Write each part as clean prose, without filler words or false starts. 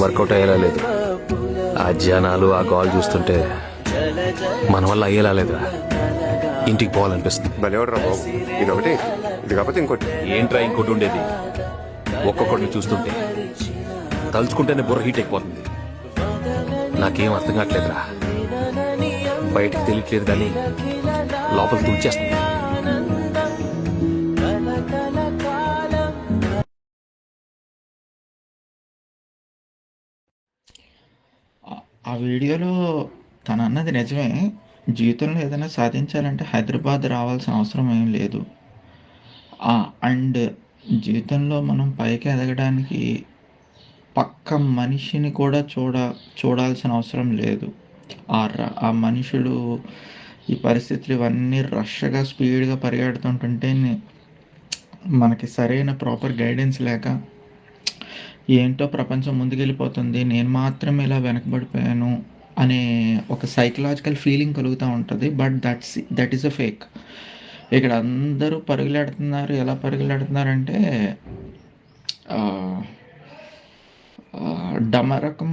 Work out అయ్యేలా లేదు. ఆ జనాలు ఆ గోల్ చూస్తుంటే మన వల్ల అయ్యేలా లేదురా. ఇంటికి పోవాలనిపిస్తుంది. భలేవాడు రా బాబు. ఇదొకటి, ఇది కాకపోతే ఇంకోటి. ఏంట్రా ఇంకోటి ఉండేది? ఒక్కొక్కడిని చూస్తుంటే తలుచుకుంటేనే బుర్ర హీట్ అయిపోతుంది. నాకేం అర్థం కావట్లేదురా. బయటికి తెలియట్లేదు కానీ లోపల తుడిచేస్తుంది. ఆ వీడియోలో తను అన్నది నిజమే. జీవితంలో ఏదైనా సాధించాలంటే హైదరాబాద్ రావాల్సిన అవసరం ఏం లేదు. అండ్ జీవితంలో మనం పైకి ఎదగడానికి పక్క మనిషిని కూడా చూడాల్సిన అవసరం లేదు. ఆ మనుషులు ఈ పరిస్థితులు ఇవన్నీ రష్గా స్పీడ్గా పరిగెడుతుంటుంటే మనకి సరైన ప్రాపర్ గైడెన్స్ లేక ఏంటో ప్రపంచం ముందుకెళ్ళిపోతుంది, నేను మాత్రం ఇలా వెనకబడిపోయాను అనే ఒక సైకలాజికల్ ఫీలింగ్ కలుగుతూ ఉంటుంది. But that is a fake. ఇక్కడ అందరూ పరుగులెడుతున్నారు. ఎలా పరుగులెడుతున్నారంటే డమరకం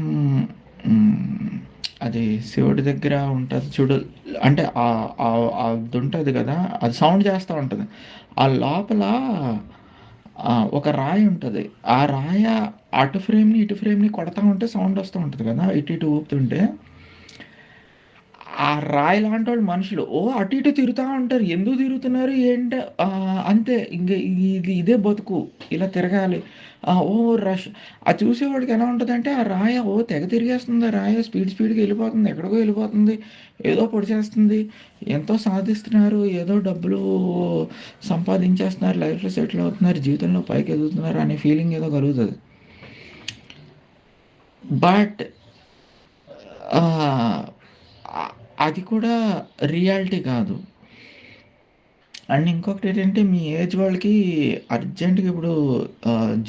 అది శివుడి దగ్గర ఉంటుంది చూడు, అంటే అది ఉంటుంది కదా, అది సౌండ్ చేస్తూ ఉంటుంది. ఆ లోపల ఒక రాయి ఉంటుంది. ఆ రాయ అటు ఫ్రేమ్ని ఇటు ఫ్రేమ్ని కొడతా ఉంటే సౌండ్ వస్తూ ఉంటుంది కదా, ఇటు ఇటు ఊపుతుంటే. ఆ రాయి లాంటి వాళ్ళు మనుషులు అటు ఇటు తిరుగుతూ ఉంటారు. ఎందుకు తిరుగుతున్నారు ఏంటి, అంతే. ఇంక ఇదే బతుకు, ఇలా తిరగాలి. రష్. అది చూసేవాడికి ఎలా ఉంటుందంటే ఆ రాయ తెగ తిరిగేస్తుంది. ఆ రాయ స్పీడ్గా వెళ్ళిపోతుంది, ఎక్కడికో వెళ్ళిపోతుంది, ఏదో పొడి చేస్తుంది, ఎంతో సాధిస్తున్నారు, ఏదో డబ్బులు సంపాదించేస్తున్నారు, లైఫ్లో సెటిల్ అవుతున్నారు, జీవితంలో పైకి ఎదుగుతున్నారు అనే ఫీలింగ్ ఏదో కలుగుతుంది. బట్ అది కూడా రియాలిటీ కాదు. అండ్ ఇంకొకటి ఏంటంటే మీ ఏజ్ వాళ్ళకి అర్జెంటుగా ఇప్పుడు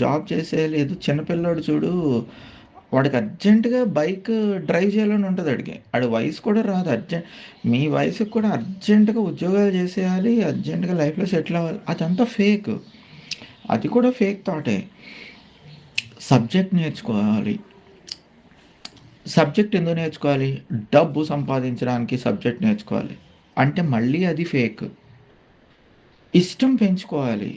జాబ్ చేసేయలేదు. చిన్నపిల్లాడు చూడు, వాడికి అర్జెంటుగా బైక్ డ్రైవ్ చేయాలని ఉంటుంది. ఆడి వయసు కూడా రాదు. మీ వయసుకు కూడా అర్జెంటుగా ఉద్యోగాలు చేసేయాలి, అర్జెంటుగా లైఫ్లో సెటిల్ అవ్వాలి. అదంతా ఫేక్. అది కూడా ఫేక్ థాటే. సబ్జెక్ట్ నేర్చుకోవాలి. సబ్జెక్ట్ ఎందుకు నేర్చుకోవాలి? డబ్బు సంపాదించడానికి సబ్జెక్ట్ నేర్చుకోవాలి అంటే మళ్ళీ అది ఫేక్. ఇష్టం పెంచుకోవాలి.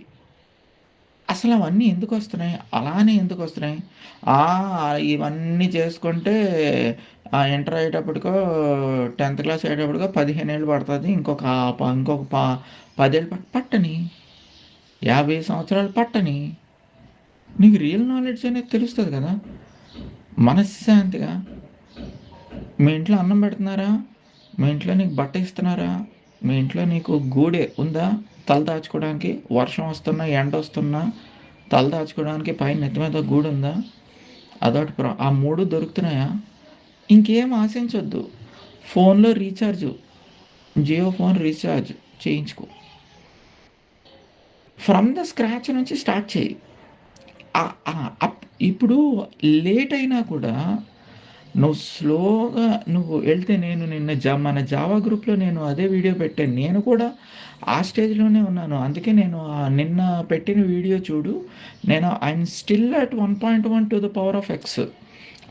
అసలు అవన్నీ ఎందుకు వస్తున్నాయి? అలానే ఎందుకు వస్తున్నాయి? ఇవన్నీ చేసుకుంటే ఇంటర్ అయ్యేటప్పటికో 10th క్లాస్ అయ్యేటప్పటికో 15 ఏళ్ళు పడుతుంది. ఇంకొక 10 ఏళ్ళు పట్టని, 50 సంవత్సరాలు పట్టని, నీకు రియల్ నాలెడ్జ్ అనేది తెలుస్తుంది కదా. మనశ్శాంతిగా మీ ఇంట్లో అన్నం పెడుతున్నారా? మీ ఇంట్లో నీకు బట్ట ఇస్తున్నారా? మీ ఇంట్లో నీకు గూడే ఉందా తల దాచుకోవడానికి? వర్షం వస్తున్నా, ఎండ వస్తున్నా తల దాచుకోవడానికి పైన నెత్తి మీద గూడు ఉందా? అదొకటి. ఆ 3 దొరుకుతున్నాయా? ఇంకేం ఆశించొద్దు. ఫోన్లో రీఛార్జ్, జియో ఫోన్ రీఛార్జ్ చేయించుకో. ఫ్రమ్ ద స్క్రాచ్ నుంచి స్టార్ట్ చేయి. ఇప్పుడు లేట్ అయినా కూడా నువ్వు స్లోగా వెళ్తే, మన జావా గ్రూప్లో నేను అదే వీడియో పెట్టాను. నేను కూడా ఆ స్టేజ్లోనే ఉన్నాను. అందుకే నేను నిన్న పెట్టిన వీడియో చూడు. I'm still at 1.1 to the power of x.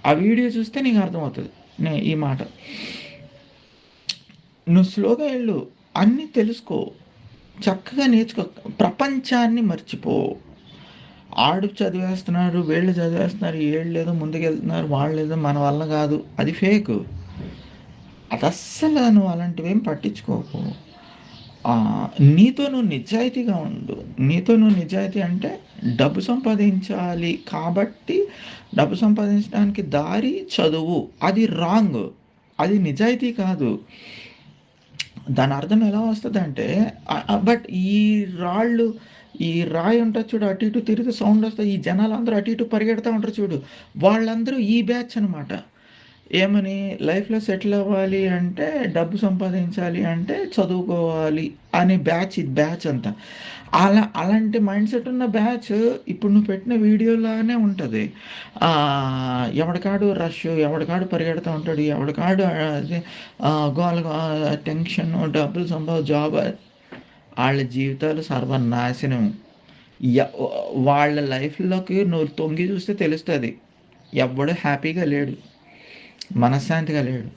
ఆ వీడియో చూస్తే నీకు అర్థమవుతుంది ఈ మాట. నువ్వు స్లోగా వెళ్ళు, అన్నీ తెలుసుకో, చక్కగా నేర్చుకో, ప్రపంచాన్ని మర్చిపో. ఆడు చదివేస్తున్నారు, వీళ్ళు చదివేస్తున్నారు, వీళ్ళు ఏదో ముందుకెళ్తున్నారు, వాళ్ళు ఏదో మన వల్ల కాదు, అది ఫేక్. అది అస్సలు నువ్వు అలాంటివేం పట్టించుకోకు. నీతో నువ్వు నిజాయితీగా ఉండు. నీతో నువ్వు నిజాయితీ అంటే డబ్బు సంపాదించాలి కాబట్టి డబ్బు సంపాదించడానికి దారి చదువు. అది రాంగ్, అది నిజాయితీ కాదు. దాని అర్థం ఎలా వస్తుంది అంటే, బట్ ఈ రాయి ఉంటుంది చూడు, అటు ఇటు తిరిగితే సౌండ్ వస్తుంది, ఈ జనాలు అందరూ అటు ఇటు పరిగెడతా ఉంటారు చూడు, వాళ్ళందరూ ఈ బ్యాచ్ అనమాట. ఏమని? లైఫ్లో సెటిల్ అవ్వాలి అంటే, డబ్బు సంపాదించాలి అంటే చదువుకోవాలి అనే బ్యాచ్. ఇది బ్యాచ్ అంతా అలాంటి మైండ్ సెట్ ఉన్న బ్యాచ్ ఇప్పుడు నువ్వు పెట్టిన వీడియోలానే ఉంటుంది. ఎవడికాడు రష్, ఎవడికాడు పరిగెడుతూ ఉంటాడు, ఎవడికాడు గోల టెన్షన్, డబ్బులు జాబ్. వాళ్ళ జీవితాలు సర్వనాశనం. వాళ్ళ లైఫ్లోకి నువ్వు తొంగి చూస్తే తెలుస్తుంది. ఎవ్వడు హ్యాపీగా లేడు, మనశ్శాంతిగా లేడు.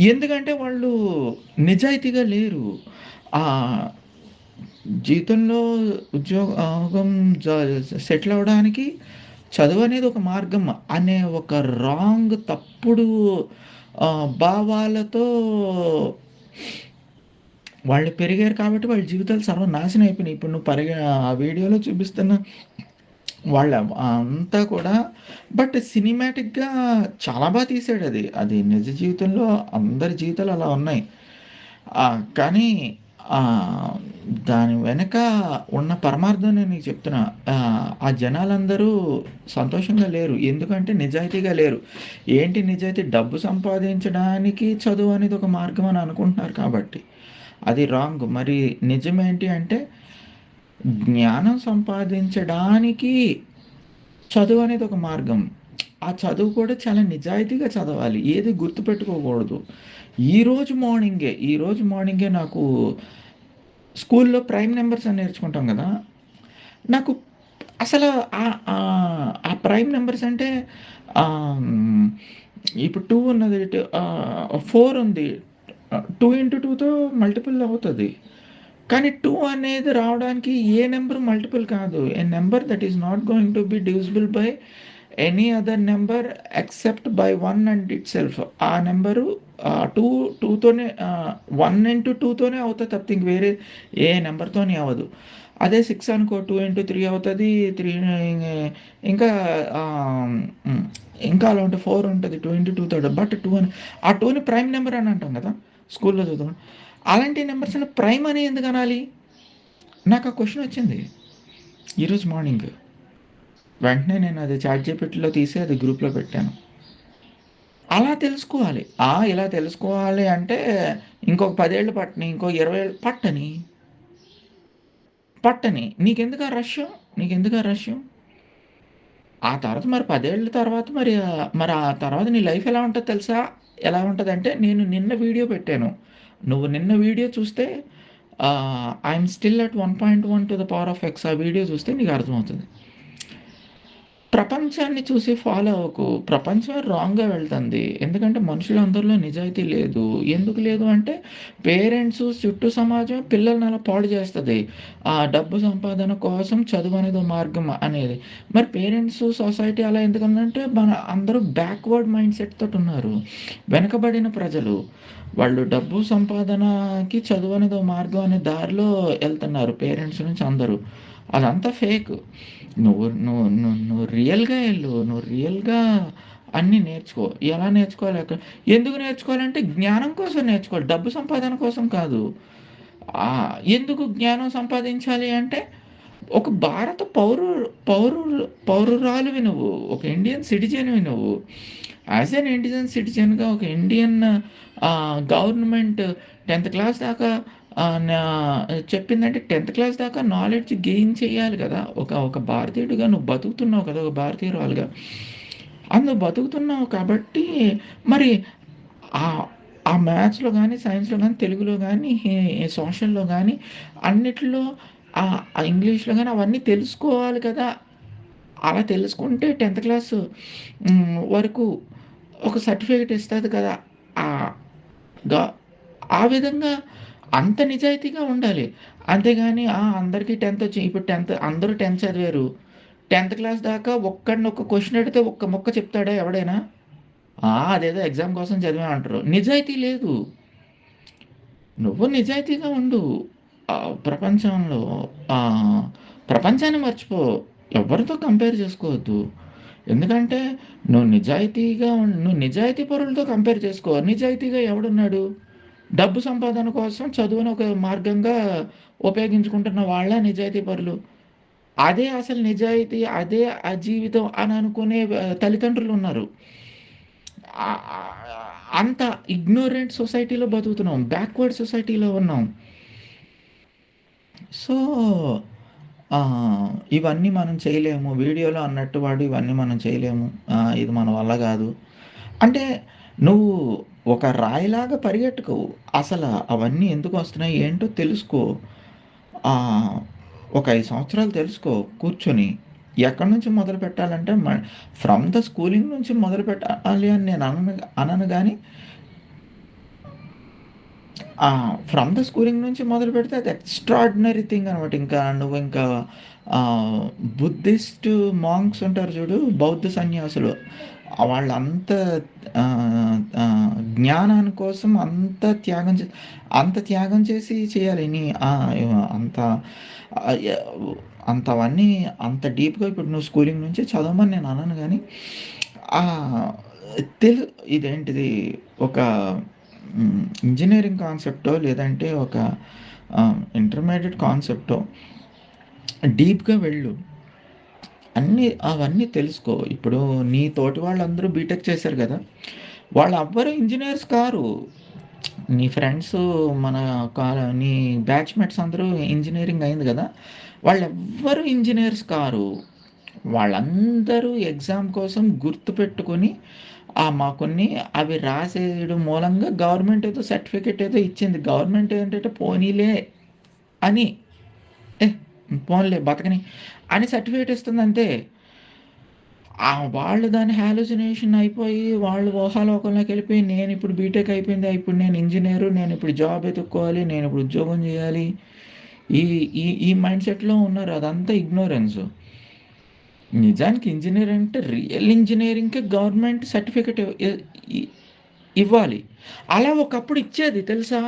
ఎందుకంటే వాళ్ళు నిజాయితీగా లేరు. జీవితంలో ఉద్యోగం సెటిల్ అవ్వడానికి చదువనేది ఒక మార్గం అనే ఒక తప్పుడు భావాలతో వాళ్ళు పెరిగారు కాబట్టి వాళ్ళ జీవితాలు సర్వనాశనం అయిపోయినాయి. ఇప్పుడు నువ్వు ఆ వీడియోలో చూపిస్తున్న వాళ్ళ అంతా కూడా సినిమాటిక్‌గా చాలా తీశాడు అది. అది నిజ జీవితంలో అందరి జీవితాలు అలా ఉన్నాయి. కానీ దాని వెనక ఉన్న పరమార్థం నేను నీకు చెప్తున్నా. ఆ జనాలందరూ సంతోషంగా లేరు. ఎందుకంటే నిజాయితీగా లేరు. ఏంటి నిజాయితీ? డబ్బు సంపాదించడానికి చదువు అనేది ఒక మార్గం అని అనుకుంటున్నారు కాబట్టి. అది రాంగ్. మరి నిజమేంటి అంటే జ్ఞానం సంపాదించడానికి చదువు అనేది ఒక మార్గం. ఆ చదువు కూడా చాలా నిజాయితీగా చదవాలి. ఏది గుర్తుపెట్టుకోకూడదు. ఈరోజు మార్నింగే నాకు స్కూల్లో ప్రైమ్ నెంబర్స్ అని నేర్చుకుంటాం కదా! నాకు అసలు ఆ ప్రైమ్ నెంబర్స్ అంటే ఇప్పుడు 2 ఉన్నది, 4 ఉంది. 2 ఇంటూ 2తో మల్టిపుల్ అవుతుంది. కానీ 2 అనేది రావడానికి ఏ నెంబర్ మల్టిపుల్ కాదు. A number that is not going to be divisible by any other number except by 1 and itself. ఆ నెంబరు 2తోనే 1 ఇంటూ 2తోనే అవుతుంది తప్పితే ఇంక వేరే ఏ నెంబర్తోని అవ్వదు. అదే 6 అనుకో 2 ఇంటూ 3 అవుతుంది. 3 ఇంకా ఇంకా అలా ఉంటే 4 ఉంటుంది. 2 ఇంటూ 2 తోటి. బట్ 2 అని ఆ 2ని ప్రైమ్ నెంబర్ అని అంటాం కదా స్కూల్లో చదువు. అలాంటి నెంబర్స్ని ప్రైమ్ అని ఎందుకు అనాలి? నాకు ఆ క్వశ్చన్ వచ్చింది ఈరోజు మార్నింగ్. వెంటనే నేను అది చాట్‌జీపీటీలో తీసి అది గ్రూప్లో పెట్టాను. అలా తెలుసుకోవాలి. ఇలా తెలుసుకోవాలి అంటే ఇంకొక 10 ఏళ్ళు పట్టని, ఇంకో 20 ఏళ్ళు పట్టని. నీకెందుకు ఆ రష్యం? ఆ తర్వాత మరి 10 ఏళ్ల తర్వాత మరి ఆ తర్వాత నీ లైఫ్ ఎలా ఉంటదో తెలుసా? ఎలా ఉంటదంటే నేను నిన్న వీడియో పెట్టాను. నువ్వు నిన్న వీడియో చూస్తే I'm still at 1.1 to the power of X. ఆ వీడియో చూస్తే నీకు అర్థమవుతుంది. ప్రపంచాన్ని చూసి ఫాలో అవ్వకు. ప్రపంచం రాంగ్‌గా వెళ్తుంది. ఎందుకంటే మనుషులందరిలో నిజాయితీ లేదు. ఎందుకు లేదు అంటే పేరెంట్స్, చుట్టూ సమాజం పిల్లల్ని అలా పాడు చేస్తది. డబ్బు సంపాదన కోసం చదువు అనేది ఒక మార్గం అనేది. మరి పేరెంట్స్, సొసైటీ అలా ఎందుకందంటే అందరూ బ్యాక్వర్డ్ మైండ్ సెట్ తోటి ఉన్నారు. వెనకబడిన ప్రజలు. వాళ్ళు డబ్బు సంపాదనకి చదువు అనేది ఒక మార్గం అనే దారిలో ఎళ్తున్నారు పేరెంట్స్ నుంచి అందరూ. అదంతా ఫేక్. నువ్వు నువ్వు నువ్వు నువ్వు రియల్‌గా ఎళ్ళు. నువ్వు రియల్‌గా అన్నీ నేర్చుకో. ఎలా నేర్చుకోవాలి ఎందుకు నేర్చుకోవాలంటే జ్ఞానం కోసం నేర్చుకోవాలి. డబ్బు సంపాదన కోసం కాదు. ఎందుకు జ్ఞానం సంపాదించాలి అంటే ఒక భారత పౌరురాలివి నువ్వు. ఒక ఇండియన్ సిటిజన్‌వి నువ్వు. యాస్ ఎన్ ఇండియన్ సిటిజన్‌గా ఒక ఇండియన్ గవర్నమెంట్ 10థ్ క్లాస్ దాకా చెప్పిందంటే 10థ్ క్లాస్ దాకా నాలెడ్జ్ గెయిన్ చేయాలి కదా! ఒక భారతీయుడిగా నువ్వు బతుకుతున్నావు కదా! ఒక భారతీయురాలుగా. నువ్వు బతుకుతున్నావు కాబట్టి మరి ఆ మ్యాథ్స్‌లో గానీ, సైన్స్‌లో గానీ, తెలుగులో గానీ, సోషల్‌లో గానీ అన్నిట్లో ఇంగ్లీష్‌లో గానీ అవన్నీ తెలుసుకోవాలి కదా! అలా తెలుసుకుంటే 10థ్ క్లాసు వరకు ఒక సర్టిఫికేట్ ఇస్తది కదా! ఆహ్, గా ఆ విధంగా అంత నిజాయితీగా ఉండాలి. అంతేగాని అందరికీ 10థ్ ఇప్పుడు 10థ్ అందరూ 10థ్ చదివారు. 10థ్ క్లాస్ దాకా ఒక్కడిని ఒక క్వెషన్ అడిగితే ఒక్క ముక్క చెప్తాడా ఎవడైనా? అదేదో ఎగ్జామ్ కోసం చదివామంటారు. నిజాయితీ లేదు. నువ్వు నిజాయితీగా ఉండు. ప్రపంచంలో ప్రపంచాన్ని మర్చిపో. ఎవరితో కంపేర్ చేసుకోవద్దు. ఎందుకంటే నువ్వు నిజాయితీ పరులతో కంపేర్ చేసుకో. నిజాయితీగా ఎవడున్నాడు? డబ్బు సంపాదన కోసం చదువుని ఒక మార్గంగా ఉపయోగించుకుంటున్న వాళ్ళే నిజాయితీ పరులు. అదే అసలు నిజాయితీ, అదే జీవితం అని అనుకునే తల్లిదండ్రులున్నారు. అంత ఇగ్నోరెంట్ సొసైటీలో బతుకుతున్నాం. బ్యాక్వర్డ్ సొసైటీలో ఉన్నాం. సో, ఇవన్నీ మనం చేయలేము. వీడియోలో అన్నట్టు వాడు ఇవన్నీ మనం చేయలేము. ఇది మన వల్ల గాదు. అంటే నువ్వు ఒక రాయిలాగా పరిగెట్టుకు. అసలు అవన్నీ ఎందుకొస్తున్నాయి ఏంటో తెలుసుకో. ఒక 5 సంవత్సరాలు తెలుసుకో కూర్చొని. ఎక్కడి నుంచి మొదలు పెట్టాలంటే ఫ్రమ్ ద స్కూలింగ్ నుంచి మొదలు పెట్టాలి అని నేను అనను కానీ ఫ్రమ్ ద స్కూలింగ్ నుంచి మొదలు పెడితే అది ఎక్స్ట్రాడినరీ థింగ్ అనమాట. ఇంకా నువ్వు ఇంకా బుద్ధిస్ట్ మాంక్స్ ఉంటారు చూడు, బౌద్ధ సన్యాసులు, వాళ్ళంత జ్ఞానాని కోసం అంత త్యాగం చేసి చేయాలి. అంత ఆ, ఎ- అవన్నీ అంత డీప్గా ఇప్పుడు నువ్వు స్కూలింగ్ నుంచి చదవమని నేను అనను కానీ ఆ, ఇదేంటిది ఒక ఇంజనీరింగ్ కాన్సెప్టో లేదంటే ఒక ఇంటర్మీడియట్ కాన్సెప్టో డీప్గా వెళ్ళు, అవన్నీ తెలుసుకో. ఇప్పుడు నీ తోటి వాళ్ళందరూ బీటెక్ చేశారు కదా, వాళ్ళు ఎవ్వరు ఇంజనీర్స్ కారు. నీ ఫ్రెండ్స్, నీ బ్యాచ్మేట్స్ అందరూ ఇంజనీరింగ్ అయింది కదా, వాళ్ళు ఎవ్వరు ఇంజనీర్స్ కారు. వాళ్ళందరూ ఎగ్జామ్ కోసం గుర్తుపెట్టుకొని మాకొన్ని అవి రాసేయడం మూలంగా గవర్నమెంట్ ఏదో సర్టిఫికెట్ ఏదో ఇచ్చింది. గవర్నమెంట్ ఏంటంటే పోనీలే అని, ఏ పోన్లే బతకని అని సర్టిఫికేట్ ఇస్తుంది అంతే. వాళ్ళు దాని హాలుసినేషన్ అయిపోయి వాళ్ళు ఊహాలోకంలోకి వెళ్ళిపోయి నేను ఇప్పుడు బీటెక్ అయిపోయింది, ఇప్పుడు నేను ఇంజనీరు, నేను ఇప్పుడు జాబ్ ఎత్తుక్కోవాలి, నేను ఇప్పుడు ఉద్యోగం చేయాలి, ఈ ఈ ఈ మైండ్ సెట్లో ఉన్నారు. అదంతా ఇగ్నోరెన్స్. నిజానికి ఇంజనీర్ అంటే రియల్ ఇంజనీరింగ్కి గవర్నమెంట్ సర్టిఫికెట్ ఇవ్వాలి. అలా ఒకప్పుడు ఇచ్చేది తెలుసా.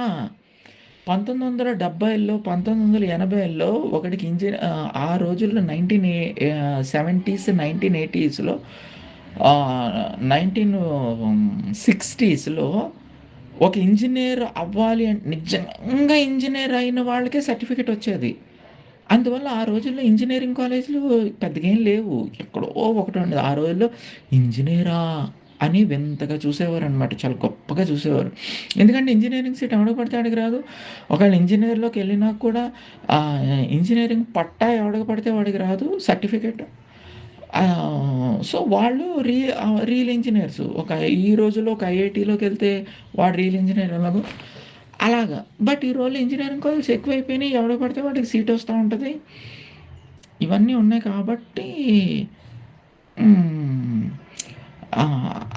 1970లో 1980లో ఒకటికి ఆ రోజుల్లో 1970s 1980స్లో 1960స్లో ఒక ఇంజనీర్ అవ్వాలి అంటే నిజంగా ఇంజనీర్ అయిన వాళ్ళకే సర్టిఫికెట్ వచ్చేది. అందువల్ల ఆ రోజుల్లో ఇంజనీరింగ్ కాలేజీలు పెద్దగా ఏం లేవు, ఎక్కడో ఒకటి ఉండేది. ఆ రోజుల్లో ఇంజనీరా అని వింతగా చూసేవారు అనమాట, చాలా గొప్పగా చూసేవారు. ఎందుకంటే ఇంజనీరింగ్ సీట్ ఎవడో పడితే ఆడికి రాదు. ఒకవేళ ఇంజనీర్లోకి వెళ్ళినా కూడా ఇంజనీరింగ్ పట్టా ఎవడికి పడితే వాడికి రాదు సర్టిఫికెట్. సో వాళ్ళు రియల్ ఇంజనీర్స్. ఈ రోజుల్లో ఒక ఐఐటీలోకి వెళ్తే వాడు రియల్ ఇంజనీర్ ఎలాగో అలాగా. బట్ ఈ రోజు ఇంజనీరింగ్ కాలేజ్ ఎక్కువైపోయినాయి, ఎవడో పడితే వాడికి సీట్ వస్తూ ఉంటుంది. ఇవన్నీ ఉన్నాయి కాబట్టి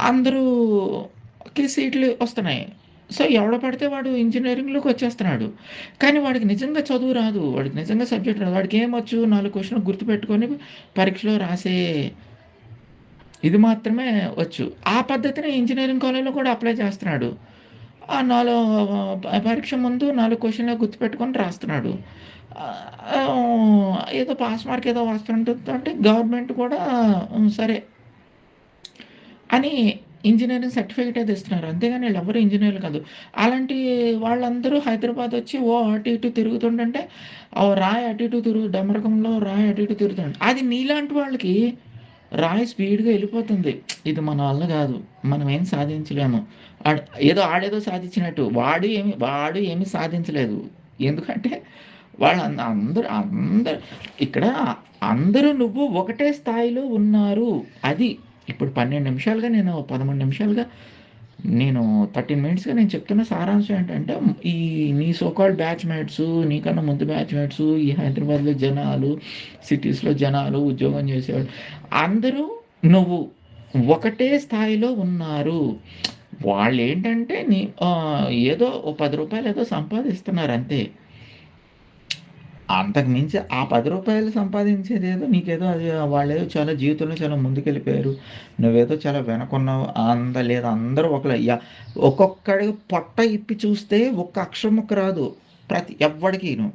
అందరూకి సీట్లు వస్తున్నాయి. సో ఎవడ పడితే వాడు ఇంజనీరింగ్లోకి వచ్చేస్తున్నాడు. కానీ వాడికి నిజంగా చదువు రాదు, వాడికి నిజంగా సబ్జెక్ట్ రాదు. వాడికి ఏమొచ్చు, 4 క్వశ్చన్లు గుర్తుపెట్టుకొని పరీక్షలో రాసే ఇది మాత్రమే వచ్చు. ఆ పద్ధతిని ఇంజనీరింగ్ కాలేజ్లో కూడా అప్లై చేస్తున్నాడు. పరీక్ష ముందు 4 క్వశ్చన్లు గుర్తుపెట్టుకొని రాస్తున్నాడు. ఏదో పాస్ మార్క్ ఏదో వస్తుంటే గవర్నమెంట్ కూడా సరే అని ఇంజనీరింగ్ సర్టిఫికేట్ అయితే ఇస్తున్నారు. అంతేగాని వీళ్ళు ఎవరు ఇంజనీర్లు కాదు. అలాంటి వాళ్ళందరూ హైదరాబాద్ వచ్చి అటు ఇటు తిరుగుతుంటే రాయి అటు ఇటు డమరకంలో రాయి అటు ఇటు తిరుగుతుంటే అది నీలాంటి వాళ్ళకి రాయి స్పీడ్గా వెళ్ళిపోతుంది. ఇది మన వల్ల కాదు, మనం ఏం సాధించలేము. ఆడేదో సాధించినట్టు వాడు ఏమి సాధించలేదు. ఎందుకంటే అందరూ ఇక్కడ అందరూ నువ్వు ఒకటే స్థాయిలో ఉన్నారు. అది ఇప్పుడు 12 నిమిషాలుగా నేను 13 నిమిషాలుగా నేను 13 మినిట్స్గా నేను చెప్తున్న సారాంశం ఏంటంటే, ఈ నీ సోకాల్డ్ బ్యాచ్మేట్స్, నీకన్నా ముందు బ్యాచ్మేట్స్, ఈ హైదరాబాద్లో జనాలు, సిటీస్లో జనాలు, ఉద్యోగం చేసేవాళ్ళు అందరూ నువ్వు ఒకటే స్థాయిలో ఉన్నారు. వాళ్ళు ఏంటంటే ఏదో ఓ 10 రూపాయలు ఏదో సంపాదిస్తున్నారు అంతే. అంతకు మించి ఆ 10 రూపాయలు సంపాదించేదేదో నీకేదో అది వాళ్ళేదో చాలా జీవితంలో చాలా ముందుకెళ్ళిపోయారు, నువ్వేదో చాలా వెనకున్నావు లేదు. అందరూ ఒక్కొక్కడికి పొట్ట ఇప్పి చూస్తే ఒక్క అక్షరం ముక్క రాదు ఎవ్వడికిను.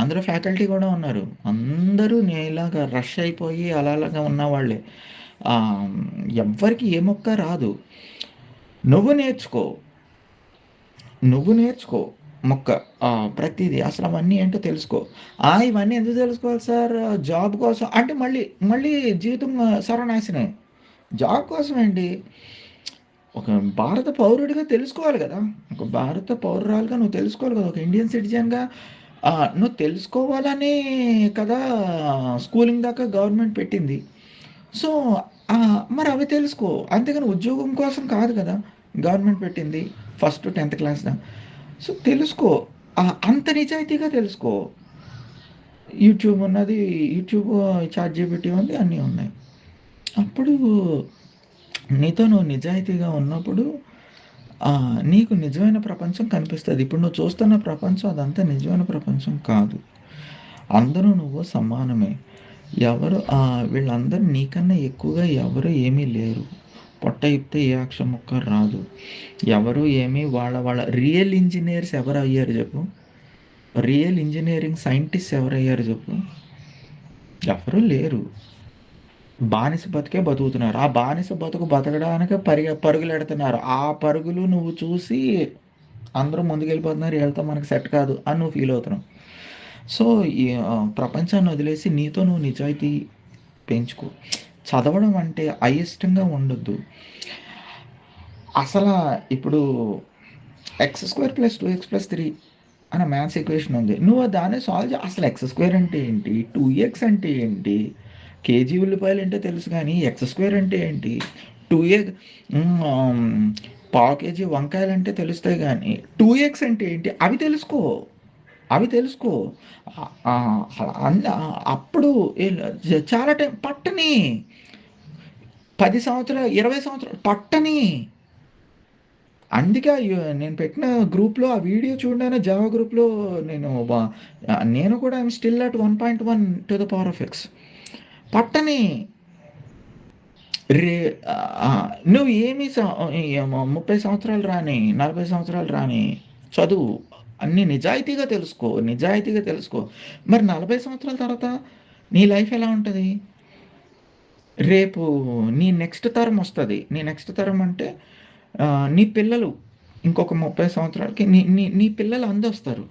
అందరూ ఫ్యాకల్టీ కూడా ఉన్నారు. అందరూ ఇలాగా రష్ అయిపోయి అలాగా ఉన్నవాళ్ళే. ఎవ్వరికి ఏ మొక్క రాదు. నువ్వు నేర్చుకో మొక్క ప్రతిదీ. అసలు అవన్నీ ఏంటో తెలుసుకో. ఇవన్నీ ఎందుకు తెలుసుకోవాలి సార్? జాబ్ కోసం అంటే మళ్ళీ జీవితం సర్వనాశనం. జాబ్ కోసం ఏంటి? ఒక భారత పౌరుడిగా తెలుసుకోవాలి కదా, ఒక భారత పౌరురాలుగా నువ్వు తెలుసుకోవాలి కదా, ఒక ఇండియన్ సిటిజన్గా నువ్వు తెలుసుకోవాలని కదా స్కూలింగ్ దాకా గవర్నమెంట్ పెట్టింది. సో మరి అవి తెలుసుకో, అంతేగాని ఉద్యోగం కోసం కాదు కదా గవర్నమెంట్ పెట్టింది ఫస్ట్ 10th క్లాస్ దా. సో తెలుసుకో, అంత నిజాయితీగా తెలుసుకో. యూట్యూబ్ ఉన్నది, యూట్యూబ్, చాట్ జీపీటీ ఉంది, అన్నీ ఉన్నాయి. అప్పుడు నీతో నువ్వు నిజాయితీగా ఉన్నప్పుడు నీకు నిజమైన ప్రపంచం కనిపిస్తుంది. ఇప్పుడు నువ్వు చూస్తున్న ప్రపంచం అదంతా నిజమైన ప్రపంచం కాదు. అందరూ నువ్వు సమానమే. ఎవరు వీళ్ళందరూ నీకన్నా ఎక్కువగా ఎవరు ఏమీ లేరు. పొట్ట ఇప్పితే ఏ అక్షరం ముక్క రాదు. ఎవరు ఏమీ వాళ్ళ వాళ్ళ రియల్ ఇంజనీర్స్ ఎవరు అయ్యారు చెప్పు? రియల్ ఇంజనీరింగ్ సైంటిస్ట్ ఎవరయ్యారు చెప్పు? ఎవరు లేరు. బానిస బతికే బతుకుతున్నారు. ఆ బానిస బతుకు బతకడానికి పరుగులెడుతున్నారు. ఆ పరుగులు నువ్వు చూసి అందరూ ముందుకెళ్ళిపోతున్నారు, వెళ్తా మనకు సెట్ కాదు అని నువ్వు ఫీల్ అవుతున్నావు. సో ఈ ప్రపంచాన్ని వదిలేసి నీతో నువ్వు నిజాయితీ పెంచుకో. చదవడం అంటే అయిష్టంగా ఉండొద్దు. అసలు ఇప్పుడు x² + 2x + 3 అనే మ్యాథ్స్ ఈక్వేషన్ ఉంది. నువ్వు దాన్ని సాల్వ్ అసలు x² అంటే ఏంటి, 2x అంటే ఏంటి, కేజీ ఉల్లిపాయలు ఏంటో తెలుసు, కానీ x² అంటే ఏంటి, 2x పావు కేజీ వంకాయలు అంటే తెలుస్తాయి, కానీ 2x అంటే ఏంటి అవి తెలుసుకో. అవి తెలుసుకో. అప్పుడు చాలా టైం పట్టని, 10 సంవత్సరాలు 20 సంవత్సరాలు పట్టని. అందుకే నేను పెట్టిన గ్రూప్లో ఆ వీడియో చూడగానే జావా గ్రూప్లో నేను కూడా ఐఎమ్ స్టిల్ అట్ 1.1 పట్టని. రే నువ్వు ఏమి 30 సంవత్సరాలు రాని, 40 సంవత్సరాలు రాని చదువు, అన్నీ నిజాయితీగా తెలుసుకో, నిజాయితీగా తెలుసుకో. మరి 40 సంవత్సరాల తర్వాత నీ లైఫ్ ఎలా ఉంటుంది? రేపు నీ నెక్స్ట్ తరం వస్తుంది. నీ నెక్స్ట్ తరం అంటే నీ పిల్లలు ఇంకొక 30 సంవత్సరాలకి నీ నీ నీ పిల్లలు అందొస్తారు.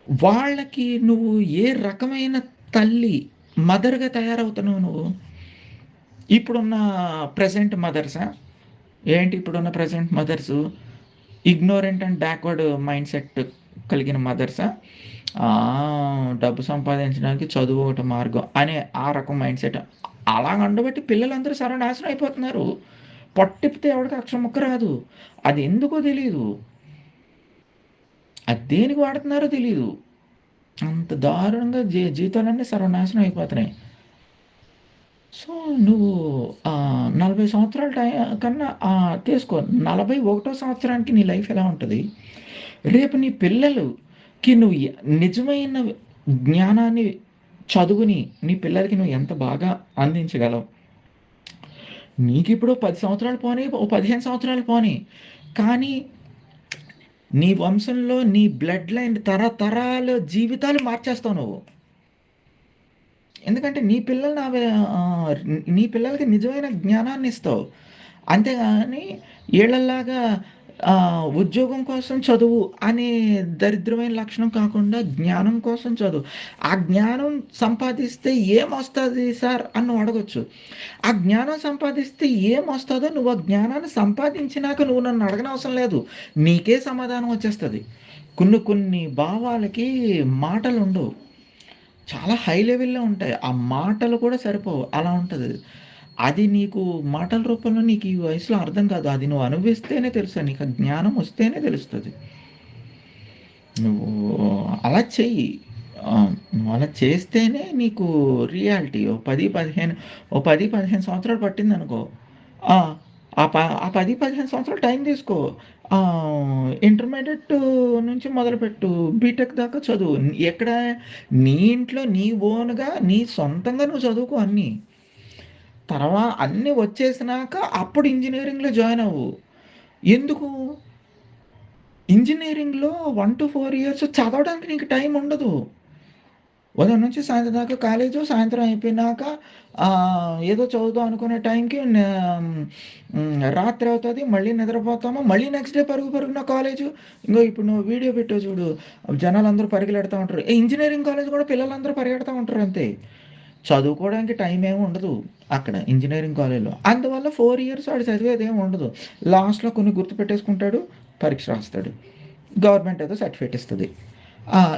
వాళ్ళకి నువ్వు ఏ రకమైన తల్లి, మదర్గా తయారవుతున్నావు నువ్వు? ఇప్పుడున్న ప్రజెంట్ మదర్సా ఏంటి? ఇప్పుడున్న present mothers ignorant and backward mind set కలిగిన మదర్సా? డబ్బు సంపాదించడానికి చదువు ఒకటి మార్గం అనే ఆ రకం మైండ్ సెట్. అలా ఉండబట్టి పిల్లలందరూ సర్వనాశనం అయిపోతున్నారు. పొట్టిప్పితే ఎవరికి అక్షరం ముక్క రాదు. అది ఎందుకో తెలియదు, అది దేనికి వాడుతున్నారో తెలియదు. అంత దారుణంగా జీవితాలన్నీ సర్వనాశనం అయిపోతున్నాయి. సో నువ్వు 40 సంవత్సరాల కన్నా తీసుకో. 41వ సంవత్సరానికి నీ లైఫ్ ఎలా ఉంటుంది? రేపు నీ పిల్లలకి నువ్వు నిజమైన జ్ఞానాన్ని, చదువుని నీ పిల్లలకి నువ్వు ఎంత బాగా అందించగలవు? నీకు ఇప్పుడు 10 సంవత్సరాలు పోనీ, 15 సంవత్సరాలు పోనీ, కానీ నీ వంశంలో నీ బ్లడ్ లైన్ తరతరాల జీవితాలు మార్చేస్తావు నువ్వు. ఎందుకంటే నీ పిల్లలకి నిజమైన జ్ఞానాన్ని ఇస్తావు. అంతేగాని వీళ్ళలాగా ఉద్యోగం కోసం చదువు అనే దరిద్రమైన లక్షణం కాకుండా జ్ఞానం కోసం చదువు. ఆ జ్ఞానం సంపాదిస్తే ఏమొస్తుంది సార్ అని నువ్వు అడగొచ్చు. ఆ జ్ఞానం సంపాదిస్తే ఏమొస్తుందో నువ్వు ఆ జ్ఞానాన్ని సంపాదించినాక నువ్వు నన్ను అడగనవసరం లేదు, నీకే సమాధానం వచ్చేస్తుంది. కొన్ని భావాలకి మాటలు ఉండవు, చాలా హై లెవెల్లో ఉంటాయి. ఆ మాటలు కూడా సరిపోవు, అలా ఉంటుంది. అది నీకు మాటల రూపంలో నీకు ఈ వయసులో అర్థం కాదు. అది నువ్వు అనుభవిస్తేనే తెలుస్తుంది, నీకు ఆ జ్ఞానం వస్తేనే తెలుస్తుంది. నువ్వు అలా చెయ్యి. నువ్వు అలా చేస్తేనే నీకు రియాలిటీ. ఓ 10-15 సంవత్సరాలు పట్టింది అనుకో, ఆ 10-15 సంవత్సరాలు టైం తీసుకో. ఇంటర్మీడియట్ నుంచి మొదలుపెట్టు, బీటెక్ దాకా చదువు. ఎక్కడ? నీ ఇంట్లో నీ ఓన్గా నీ సొంతంగా నువ్వు చదువుకో అన్నీ. తర్వాత అన్నీ వచ్చేసినాక అప్పుడు ఇంజనీరింగ్లో జాయిన్ అవ్వు. ఎందుకు? ఇంజనీరింగ్లో 1 to 4 years చదవడానికి నీకు టైం ఉండదు. ఉదయం నుంచి సాయంత్రం దాకా కాలేజు, సాయంత్రం అయిపోయినాక ఏదో చదువుదాం అనుకునే టైంకి రాత్రి అవుతుంది, మళ్ళీ నిద్రపోతాము, మళ్ళీ నెక్స్ట్ డే పరుగున కాలేజు. ఇప్పుడు నువ్వు వీడియో పెట్టావు చూడు, జనాలు అందరూ పరిగెడతా ఉంటారు. ఇంజనీరింగ్ కాలేజ్ కూడా పిల్లలందరూ పరిగెడతా ఉంటారు అంతే. చదువుకోవడానికి టైం ఏమి ఉండదు అక్కడ ఇంజనీరింగ్ కాలేజ్లో. అందువల్ల 4 years వాడు చదివేది ఏమి ఉండదు. లాస్ట్లో కొన్ని గుర్తుపెట్టేసుకుంటాడు, పరీక్ష రాస్తాడు, గవర్నమెంట్ ఏదో సర్టిఫికేట్ ఇస్తుంది,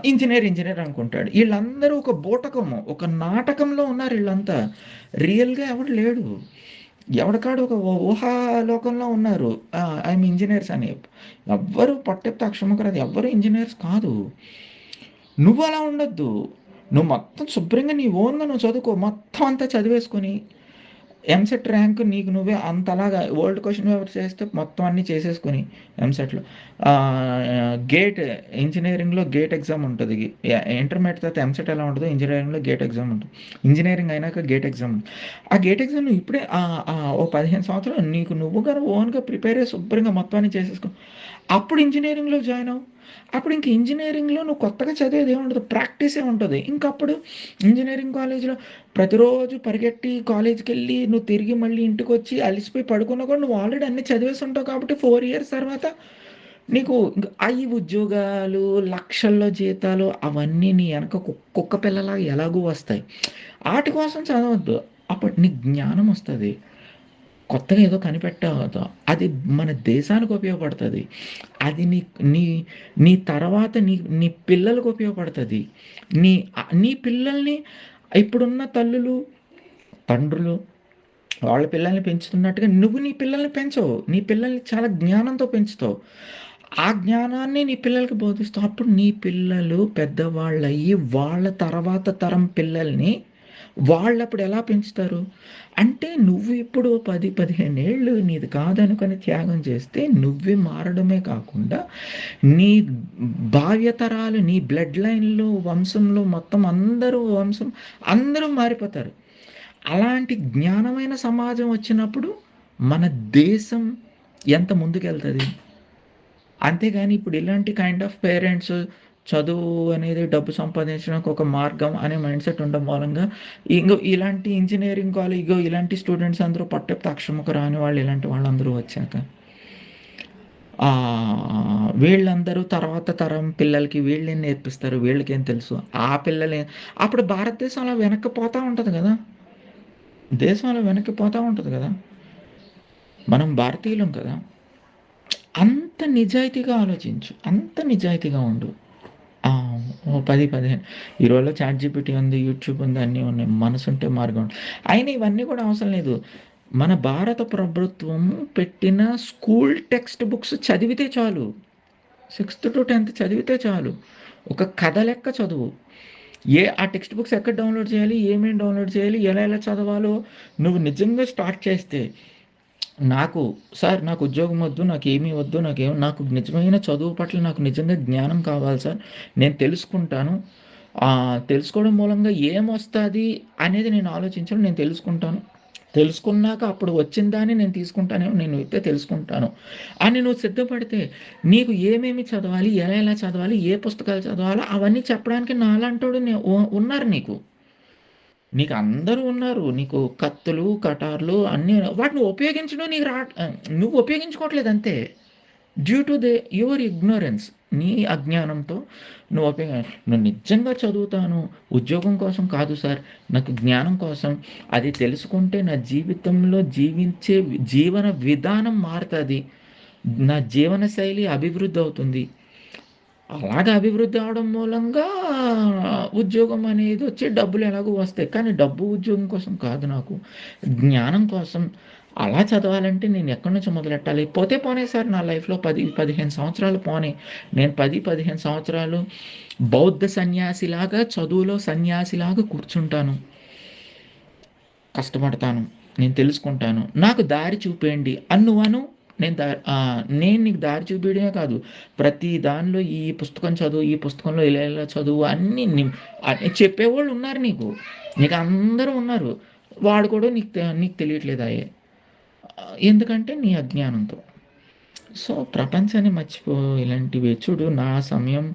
ఇంజనీర్ అనుకుంటాడు. వీళ్ళందరూ ఒక బూటకము, ఒక నాటకంలో ఉన్నారు వీళ్ళంతా. రియల్గా ఎవడు లేడు, ఎవడికాడు ఒక ఊహాలోకంలో ఉన్నారు. ఐఎమ్ ఇంజనీర్స్ అని. ఎవ్వరు పట్టెప్తే అక్షరముఖరాదు, ఎవ్వరు ఇంజనీర్స్ కాదు. నువ్వు అలా ఉండొద్దు. నువ్వు మొత్తం శుభ్రంగా నీ ఓన్గా నువ్వు చదువుకో, మొత్తం అంతా చదివేసుకొని ఎంసెట్ ర్యాంక్ నీకు నువ్వే అంతలాగా ఓల్డ్ క్వశ్చన్ పేపర్ చేస్తే మొత్తం అన్నీ చేసేసుకొని ఎంసెట్లో గేట్ ఇంజనీరింగ్లో గేట్ ఎగ్జామ్ ఉంటుంది. ఇంటర్మీడియట్ తర్వాత ఎంసెట్ ఎలా ఉంటుందో ఇంజనీరింగ్లో గేట్ ఎగ్జామ్ ఉంటుంది. ఇంజనీరింగ్ అయినాక గేట్ ఎగ్జామ్ ఉంటుంది. ఆ గేట్ ఎగ్జామ్ నువ్వు ఇప్పుడే ఓ 15 సంవత్సరాలు నీకు నువ్వుగా ఓన్గా ప్రిపేర్ అయ్యి శుభ్రంగా మొత్తం అన్ని చేసేసుకో. అప్పుడు ఇంజనీరింగ్లో జాయిన్ అవ్వు. అప్పుడు ఇంక ఇంజనీరింగ్లో నువ్వు కొత్తగా చదివేది ఏముండదు, ప్రాక్టీసే ఉంటుంది. ఇంకప్పుడు ఇంజనీరింగ్ కాలేజ్లో ప్రతిరోజు పరిగెట్టి కాలేజ్కి వెళ్ళి నువ్వు తిరిగి మళ్ళీ ఇంటికి వచ్చి అలిసిపోయి పడుకున్నా కూడా నువ్వు ఆల్రెడీ అన్ని చదివేసి ఉంటావు. కాబట్టి 4 ఇయర్స్ తర్వాత నీకు ఇంక అవి ఉద్యోగాలు, లక్షల్లో జీతాలు అవన్నీ నీ వెనక కుక్క పిల్లలాగా ఎలాగూ వస్తాయి. వాటి కోసం చదవద్దు. అప్పుడు నీకు జ్ఞానం వస్తుంది. కొత్తగా ఏదో కనిపెట్టావు, అది మన దేశానికి ఉపయోగపడుతుంది. అది నీ నీ నీ తర్వాత నీ పిల్లలకు ఉపయోగపడుతుంది. నీ నీ పిల్లల్ని ఇప్పుడున్న తల్లులు తండ్రులు వాళ్ళ పిల్లల్ని పెంచుతున్నట్టుగా నువ్వు నీ పిల్లల్ని పెంచవు. నీ పిల్లల్ని చాలా జ్ఞానంతో పెంచుతావు. ఆ జ్ఞానాన్ని నీ పిల్లలకి బోధిస్తావు. అప్పుడు నీ పిల్లలు పెద్దవాళ్ళయ్యి వాళ్ళ తర్వాత తరం పిల్లల్ని వాళ్ళప్పుడు ఎలా పెంచుతారు అంటే, నువ్వు ఇప్పుడు 10-15 ఏళ్ళు నీది కాదనుకొని త్యాగం చేస్తే నువ్వే మారడమే కాకుండా నీ భావ్యతరాలు, నీ బ్లడ్ లైన్లో వంశంలో మొత్తం అందరూ మారిపోతారు. అలాంటి జ్ఞానమైన సమాజం వచ్చినప్పుడు మన దేశం ఎంత ముందుకెళ్తుంది. అంతేగాని ఇప్పుడు ఇలాంటి కైండ్ ఆఫ్ పేరెంట్స్ చదువు అనేది డబ్బు సంపాదించడానికి ఒక మార్గం అనే మైండ్ సెట్ ఉండడం మూలంగా ఇలాంటి ఇంజనీరింగ్ కాలేజ్ ఇలాంటి స్టూడెంట్స్ అందరూ పట్టెప్పు అక్షరముఖ రాని వాళ్ళు ఇలాంటి వాళ్ళందరూ వచ్చాక వీళ్ళందరూ తర్వాత తరం పిల్లలకి వీళ్ళేం నేర్పిస్తారు, వీళ్ళకేం తెలుసు. ఆ పిల్లలే అప్పుడు భారతదేశం అలా వెనక్కిపోతూ ఉంటుంది కదా, దేశం అలా వెనక్కిపోతూ ఉంటుంది కదా. మనం భారతీయులం కదా. అంత నిజాయితీగా ఆలోచించు, అంత నిజాయితీగా ఉండు. ఆ! ఓ 10-15 ఈ రోజుల్లో చాట్‌జీపీటీ ఉంది, యూట్యూబ్ ఉంది, అన్నీ ఉన్నాయి. మనసుంటే మార్గం ఉంది. అయినా ఇవన్నీ కూడా అవసరం లేదు. మన భారత ప్రభుత్వం పెట్టిన స్కూల్ టెక్స్ట్ బుక్స్ చదివితే చాలు. 6th-10th చదివితే చాలు. ఒక కథ లెక్క చదువు. ఆ టెక్స్ట్ బుక్స్ ఎక్కడ డౌన్లోడ్ చేయాలి, ఏమేమి డౌన్లోడ్ చేయాలి, ఎలా చదవాలో నువ్వు నిజంగా స్టార్ట్ చేస్తే, నాకు ఉద్యోగం వద్దు, నాకు నిజమైన చదువు పట్ల నాకు నిజంగా జ్ఞానం కావాలి సార్. నేను తెలుసుకుంటాను. తెలుసుకోవడం మూలంగా ఏమొస్తుంది అనేది నేను ఆలోచించను. నేను తెలుసుకుంటాను. తెలుసుకున్నాక అప్పుడు వచ్చిన దాన్ని నేను తీసుకుంటానేమో, నేను అయితే తెలుసుకుంటాను అని నువ్వు సిద్ధపడితే నీకు ఏమేమి చదవాలి, ఎలా చదవాలి, ఏ పుస్తకాలు చదవాలో అవన్నీ చెప్పడానికి నాలాంటోడు ఉన్నారు నీకు అందరూ ఉన్నారు. నీకు కత్తులు, కటార్లు అన్నీ వాటిని ఉపయోగించడం నువ్వు ఉపయోగించుకోవట్లేదు అంతే. డ్యూ టు యువర్ ఇగ్నోరెన్స్, నీ అజ్ఞానంతో నువ్వు నిజంగా చదువుతాను ఉద్యోగం కోసం కాదు సార్, నాకు జ్ఞానం కోసం, అది తెలుసుకుంటే నా జీవితంలో జీవించే జీవన విధానం మారుతుంది, నా జీవన శైలి అభివృద్ధి అవుతుంది. అలాగే అభివృద్ధి అవడం మూలంగా ఉద్యోగం అనేది వచ్చి డబ్బులు ఎలాగో వస్తాయి. కానీ డబ్బు ఉద్యోగం కోసం కాదు, నాకు జ్ఞానం కోసం. అలా చదవాలంటే నేను ఎక్కడి నుంచి మొదలెట్టాలి? పోనే సార్ నా లైఫ్లో 10-15 సంవత్సరాలు పోనీ. నేను 10-15 సంవత్సరాలు బౌద్ధ సన్యాసిలాగా చదువులో సన్యాసిలాగా కూర్చుంటాను, కష్టపడతాను, నేను తెలుసుకుంటాను, నాకు దారి చూపేయండి అను. నేను నీకు దారి చూపించడమే కాదు, ప్రతి దానిలో ఈ పుస్తకం చదువు, ఈ పుస్తకంలో ఇలా చదువు అన్నీ చెప్పేవాళ్ళు ఉన్నారు. నీకు అందరూ ఉన్నారు. వాడు కూడా నీకు తెలియట్లేదు అయ్యే, ఎందుకంటే నీ అజ్ఞానంతో. సో ప్రపంచాన్ని మర్చిపో. ఇలాంటివి చూడు, నా సమయం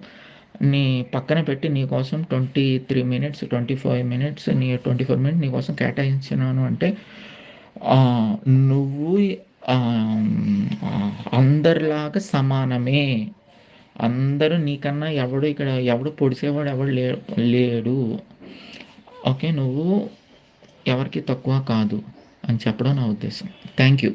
నీ పక్కన పెట్టి నీకోసం 23 మినిట్స్ 25 మినిట్స్ 24 మినిట్స్ నీకోసం కేటాయించినాను అంటే నువ్వు అందరిలాగా సమానమే. అందరూ నీకన్నా ఎవడు పొడిసేవాడు ఎవడు లేడు. ఓకే, నువ్వు ఎవరికి తక్కువ కాదు అని చెప్పడం నా ఉద్దేశం. Thank you.